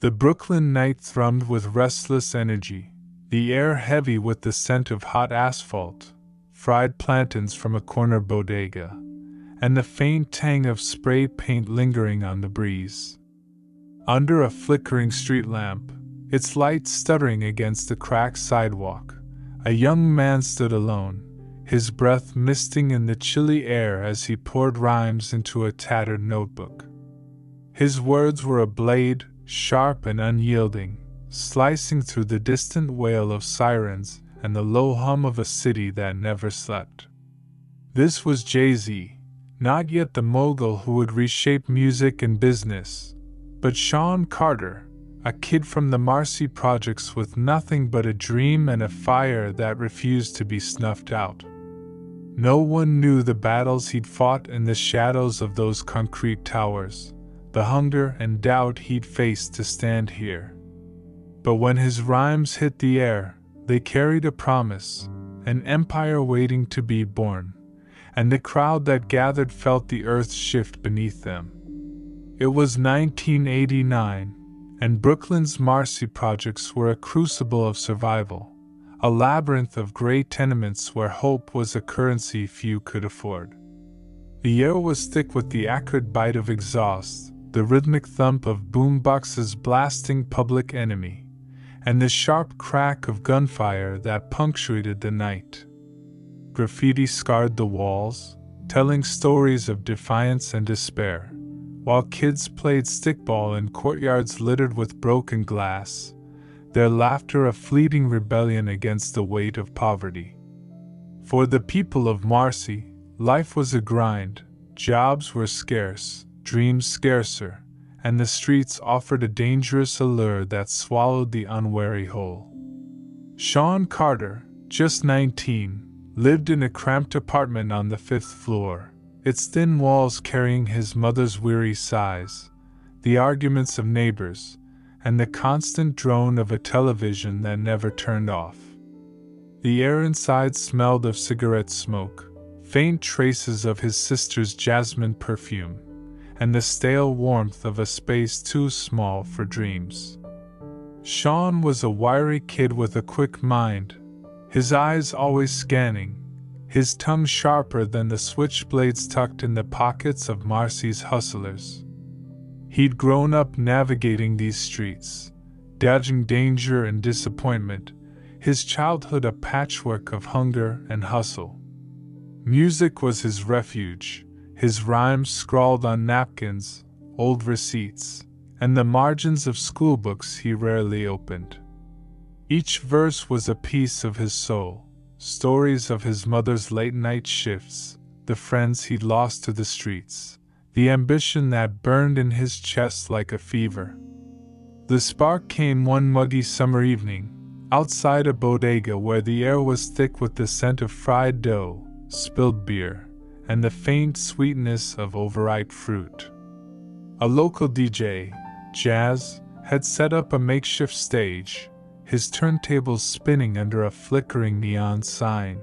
The Brooklyn night thrummed with restless energy, the air heavy with the scent of hot asphalt, fried plantains from a corner bodega, and the faint tang of spray paint lingering on the breeze. Under a flickering street lamp, its light stuttering against the cracked sidewalk, a young man stood alone, his breath misting in the chilly air as he poured rhymes into a tattered notebook. His words were a blade, sharp and unyielding, slicing through the distant wail of sirens and the low hum of a city that never slept. This was Jay-Z, not yet the mogul who would reshape music and business, but Sean Carter, a kid from the Marcy projects with nothing but a dream and a fire that refused to be snuffed out. No one knew the battles he'd fought in the shadows of those concrete towers, the hunger and doubt he'd faced to stand here. But when his rhymes hit the air, they carried a promise, an empire waiting to be born, and the crowd that gathered felt the earth shift beneath them. It was 1989, and Brooklyn's Marcy projects were a crucible of survival, a labyrinth of gray tenements where hope was a currency few could afford. The air was thick with the acrid bite of exhaust, the rhythmic thump of boomboxes blasting Public Enemy, and the sharp crack of gunfire that punctuated the night. Graffiti scarred the walls, telling stories of defiance and despair, while kids played stickball in courtyards littered with broken glass, their laughter a fleeting rebellion against the weight of poverty. For the people of Marcy, life was a grind, jobs were scarce, dreams scarcer, and the streets offered a dangerous allure that swallowed the unwary whole. Sean Carter, just 19, lived in a cramped apartment on the 5th floor, its thin walls carrying his mother's weary sighs, the arguments of neighbors, and the constant drone of a television that never turned off. The air inside smelled of cigarette smoke, faint traces of his sister's jasmine perfume, and the stale warmth of a space too small for dreams. Sean was a wiry kid with a quick mind, his eyes always scanning, his tongue sharper than the switchblades tucked in the pockets of Marcy's hustlers. He'd grown up navigating these streets, dodging danger and disappointment, his childhood a patchwork of hunger and hustle. Music was his refuge, his rhymes scrawled on napkins, old receipts, and the margins of schoolbooks he rarely opened. Each verse was a piece of his soul, stories of his mother's late-night shifts, the friends he'd lost to the streets, the ambition that burned in his chest like a fever. The spark came one muggy summer evening, outside a bodega where the air was thick with the scent of fried dough, spilled beer, and the faint sweetness of overripe fruit. A local DJ, Jazz, had set up a makeshift stage, his turntables spinning under a flickering neon sign.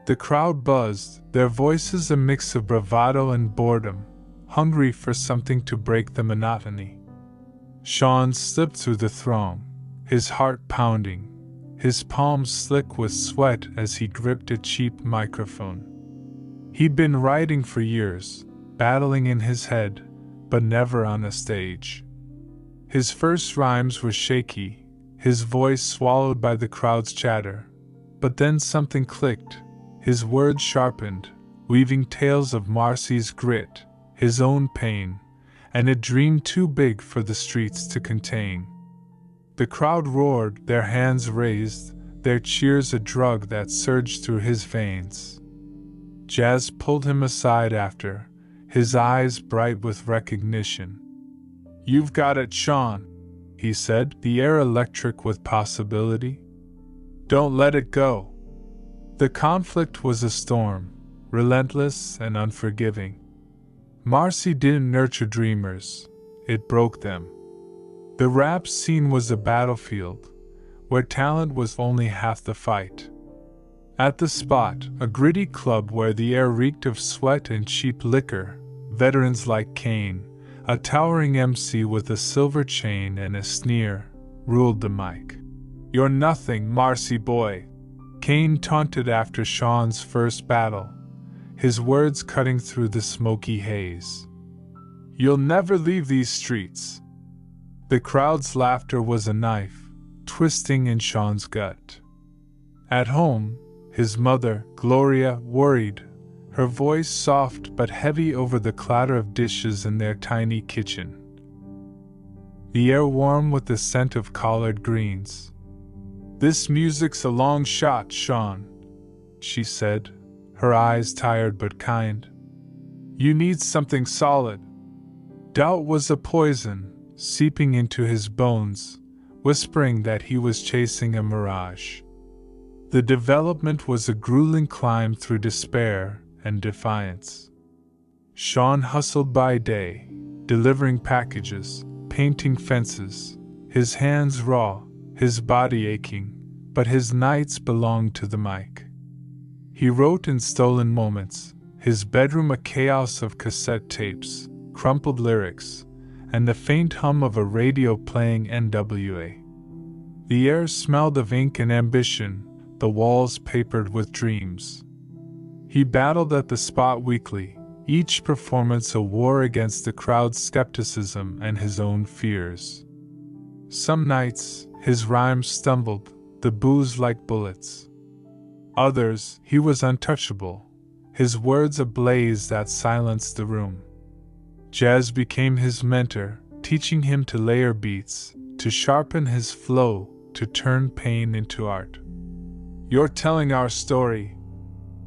The crowd buzzed, their voices a mix of bravado and boredom, hungry for something to break the monotony. Sean slipped through the throng, his heart pounding, his palms slick with sweat as he gripped a cheap microphone. He'd been writing for years, battling in his head, but never on a stage. His first rhymes were shaky, his voice swallowed by the crowd's chatter, but then something clicked, his words sharpened, weaving tales of Marcy's grit, his own pain, and a dream too big for the streets to contain. The crowd roared, their hands raised, their cheers a drug that surged through his veins. Jazz pulled him aside after, his eyes bright with recognition. "You've got it, Sean," he said, the air electric with possibility. "Don't let it go." The conflict was a storm, relentless and unforgiving. Marcy didn't nurture dreamers, it broke them. The rap scene was a battlefield, where talent was only half the fight. At the Spot, a gritty club where the air reeked of sweat and cheap liquor, veterans like Kane, A towering MC with a silver chain and a sneer ruled the mic. "You're nothing, Marcy boy," Kane taunted after Sean's first battle, his words cutting through the smoky haze. "You'll never leave these streets." The crowd's laughter was a knife, twisting in Sean's gut. At home, his mother, Gloria, worried, her voice soft but heavy over the clatter of dishes in their tiny kitchen. The air warm with the scent of collard greens. "This music's a long shot, Sean," she said, her eyes tired but kind. "You need something solid." Doubt was a poison, seeping into his bones, whispering that he was chasing a mirage. The development was a grueling climb through despair and defiance. Sean hustled by day, delivering packages, painting fences, his hands raw, his body aching, but his nights belonged to the mic. He wrote in stolen moments, his bedroom a chaos of cassette tapes, crumpled lyrics, and the faint hum of a radio playing NWA. The air smelled of ink and ambition, the walls papered with dreams. He battled at the spot weekly, each performance a war against the crowd's skepticism and his own fears. Some nights, his rhymes stumbled, the boos like bullets. Others, he was untouchable, his words a blaze that silenced the room. Jazz became his mentor, teaching him to layer beats, to sharpen his flow, to turn pain into art. "You're telling our story,"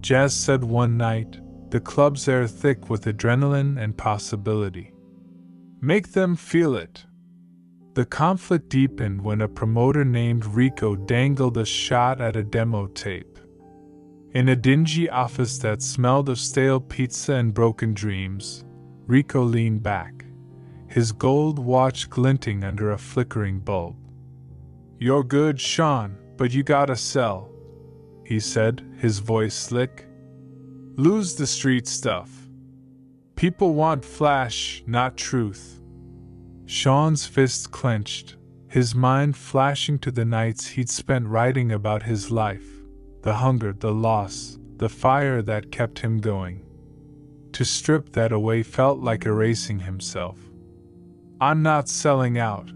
Jazz said one night, the club's air thick with adrenaline and possibility. "Make them feel it." The conflict deepened when a promoter named Rico dangled a shot at a demo tape. In a dingy office that smelled of stale pizza and broken dreams, Rico leaned back, his gold watch glinting under a flickering bulb. "You're good, Sean, but you gotta sell," he said, his voice slick. "Lose the street stuff. People want flash, not truth." Sean's fist clenched, his mind flashing to the nights he'd spent writing about his life, the hunger, the loss, the fire that kept him going. To strip that away felt like erasing himself. "I'm not selling out,"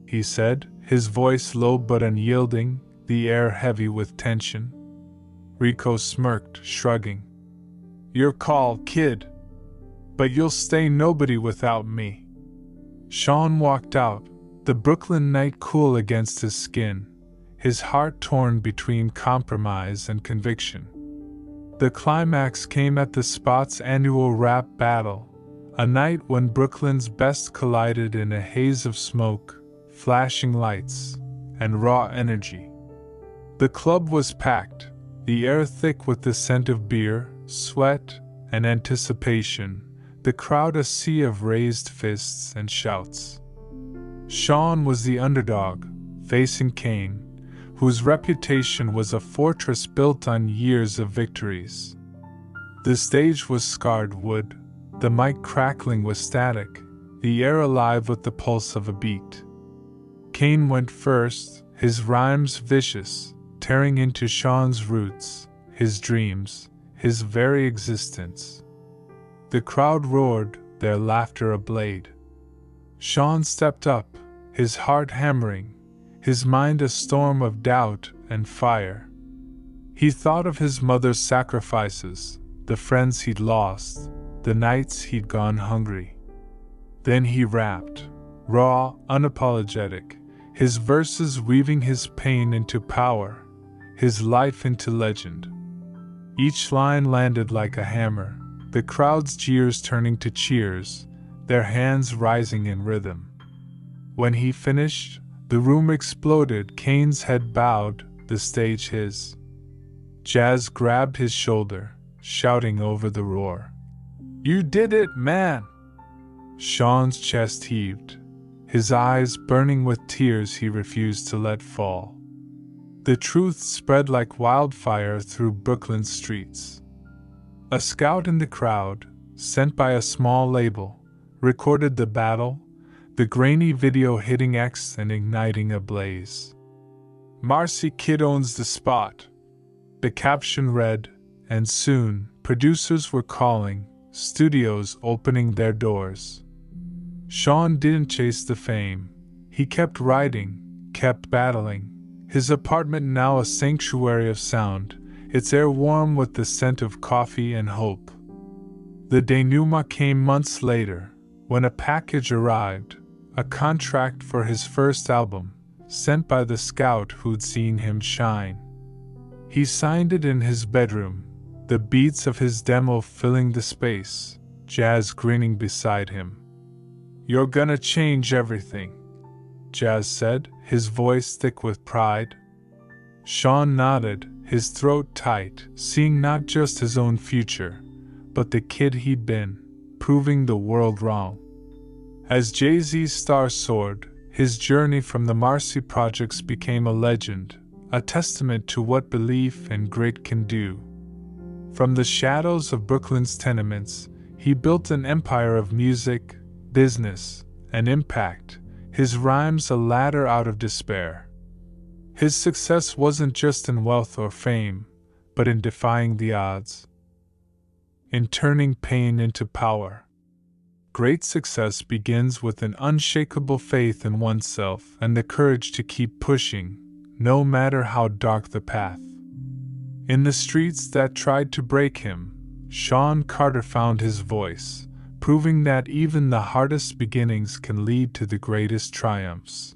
he said, his voice low but unyielding, the air heavy with tension. Rico smirked, shrugging. "Your call, kid. But you'll stay nobody without me." Sean walked out, the Brooklyn night cool against his skin, his heart torn between compromise and conviction. The climax came at the Spot's annual rap battle, a night when Brooklyn's best collided in a haze of smoke, flashing lights, and raw energy. The club was packed, the air thick with the scent of beer, sweat, and anticipation, the crowd a sea of raised fists and shouts. Sean was the underdog, facing Kane, whose reputation was a fortress built on years of victories. The stage was scarred wood, the mic crackling with static, the air alive with the pulse of a beat. Kane went first, his rhymes vicious, tearing into Sean's roots, his dreams, his very existence. The crowd roared, their laughter a blade. Sean stepped up, his heart hammering, his mind a storm of doubt and fire. He thought of his mother's sacrifices, the friends he'd lost, the nights he'd gone hungry. Then he rapped, raw, unapologetic, his verses weaving his pain into power, his life into legend. Each line landed like a hammer, the crowd's jeers turning to cheers, their hands rising in rhythm. When he finished, the room exploded, Kane's head bowed, the stage his. Jazz grabbed his shoulder, shouting over the roar. "You did it, man!" Sean's chest heaved, his eyes burning with tears he refused to let fall. The truth spread like wildfire through Brooklyn's streets. A scout in the crowd, sent by a small label, recorded the battle, the grainy video hitting X and igniting a blaze. "Marcy Kid owns the spot," the caption read, and soon, producers were calling, studios opening their doors. Sean didn't chase the fame. He kept writing, kept battling. His apartment now a sanctuary of sound, its air warm with the scent of coffee and hope. The denouement came months later, when a package arrived, a contract for his first album, sent by the scout who'd seen him shine. He signed it in his bedroom, the beats of his demo filling the space, Jazz grinning beside him. "You're gonna change everything," Jazz said, his voice thick with pride. Sean nodded, his throat tight, seeing not just his own future, but the kid he'd been, proving the world wrong. As Jay-Z's star soared, his journey from the Marcy Projects became a legend, a testament to what belief and grit can do. From the shadows of Brooklyn's tenements, he built an empire of music, business, and impact, his rhymes a ladder out of despair. His success wasn't just in wealth or fame, but in defying the odds, in turning pain into power. Great success begins with an unshakable faith in oneself and the courage to keep pushing, no matter how dark the path. In the streets that tried to break him, Sean Carter found his voice, proving that even the hardest beginnings can lead to the greatest triumphs.